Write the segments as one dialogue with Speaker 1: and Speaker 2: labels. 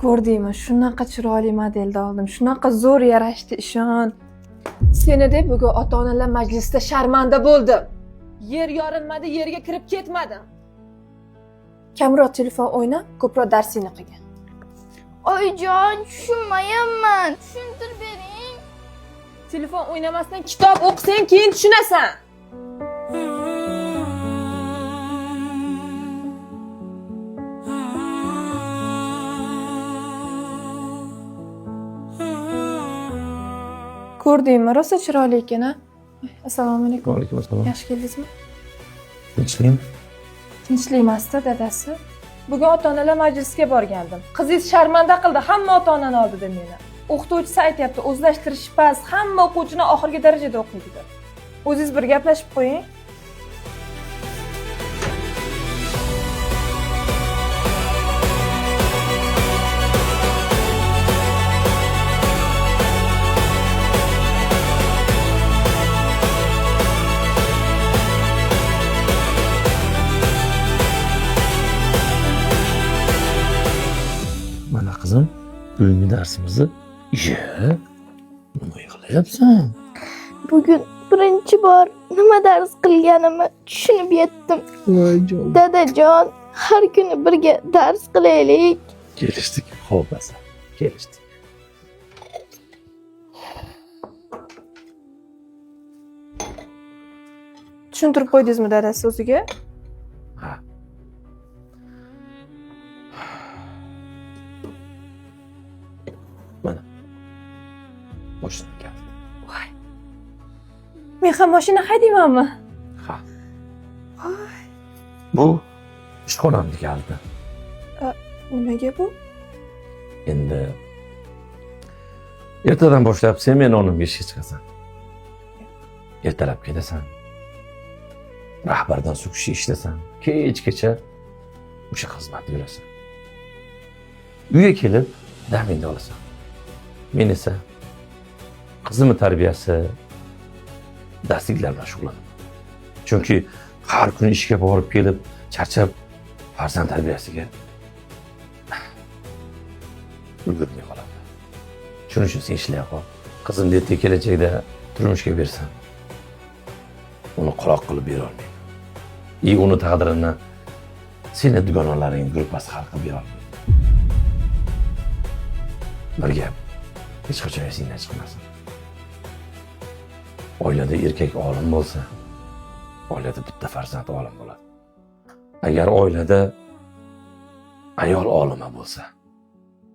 Speaker 1: Ko'rdingmi? Shunaqa chiroyli modelda oldim. Shunaqa zo'r yarashdi, ishon. Seni deb bugun ota-onalar majlisida sharmanda bo'ldim. Yer yorilmadi, yerga kirib ketmadim. Kamroq telefon o'yna, ko'proq darsingni qilgin.
Speaker 2: Oyijon, tushunmayapman. Tushuntirib bering.
Speaker 1: Telefon o'ynamasdan kitob o'qisang, keyin tushunasan. Ko'rdingmi? Rosa chiroyli ekan, ha? Assalomu alaykum.
Speaker 3: Va alaykum assalom.
Speaker 1: Yaxshi keldingizmi?
Speaker 3: Tinchlikmi?
Speaker 1: Tinchlik emasdi, dadasi. Bugun ota-onalar majlisiga borgandim. Qizingiz sharmanda qildi hamma ota-onani oldida meni. O'qituvchisi aytayapti, o'zlashtirish past, hamma o'quvchini oxirgi darajada o'qiydi deb. O'zingiz bir gaplashib qo'ying.
Speaker 3: Mana qizim, bugungi darsimizni nima yig'layapsan?
Speaker 2: Bugun birinchi bor nima dars qilganimni tushunib yetdim.
Speaker 3: Voyjon.
Speaker 2: Dadajon, har kuni birga dars qilaylik.
Speaker 3: Kelishdik, xo'p asa. Kelishdik.
Speaker 1: Tushuntirib qo'ydingizmi dadasi o'ziga?
Speaker 3: Ha. Mana. Boshdan keldi.
Speaker 1: Voy. Men ham mashina haydaymanmi?
Speaker 3: Ha.
Speaker 1: Voy,
Speaker 3: Bu ishxonamga keldi.
Speaker 1: nimaga bu?
Speaker 3: Endi ertadan boshlab sen meni o'rnimga ishga chiqasan. Ertalab kelasan. Rahbardan sug'ushi ishlasan. Kechgacha o'sha xizmatni yurasan. Uyga kelib damingni olasan. Men esa qizimni tarbiyasi, darsliklar bilan shug'ullanaman. Chunki har kuni ishga borib kelib, charchab farzand tarbiyasiga ulgurmay qolaman. Shuning uchun sen ishlay qol. Qizimni ertaga kelajakda turmushga bersan, uni quloq qilib bera olmayman. Uni taqdirini seni dugonalaring gruppasi hal qilib bera olmaydi. Bir gap, hech qachon esingdan chiqmasin. Oilada erkak olim bo'lsa, oilada bitta farzand olim bo'ladi. Agar oilada ayol olima bo'lsa,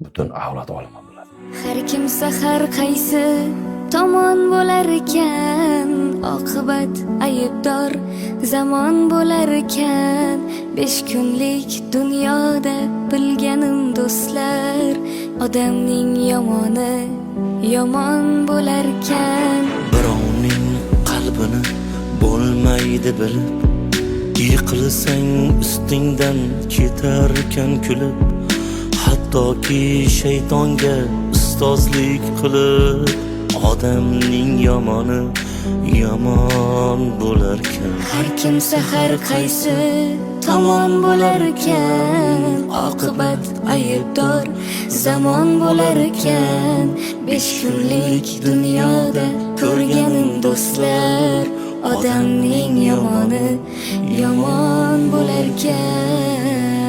Speaker 3: butun avlod olima bo'ladi.
Speaker 4: Har kimsa har qaysi tomon bo'lar ekan, oqibat aybdor zamon bo'lar ekan. 5 kunlik dunyoda bilganim do'stlar, odamning yomoni yomon bo'lar ekan.
Speaker 5: Birovning qalbini bo'lmaydi bilib, yiqilsang ustingdan ketarkan kulib, hattoki shaytonga ustozlik qilib, odamning yomoni yomon bo'larkan.
Speaker 4: Har kimsa har qaysi tomon bo'lar ekan, oqibat aybdor zamon bo'lar ekan. 5 kunlik dunyoda ko'rganim do'stlar, odamning yomoni yomon bo'lar ekan.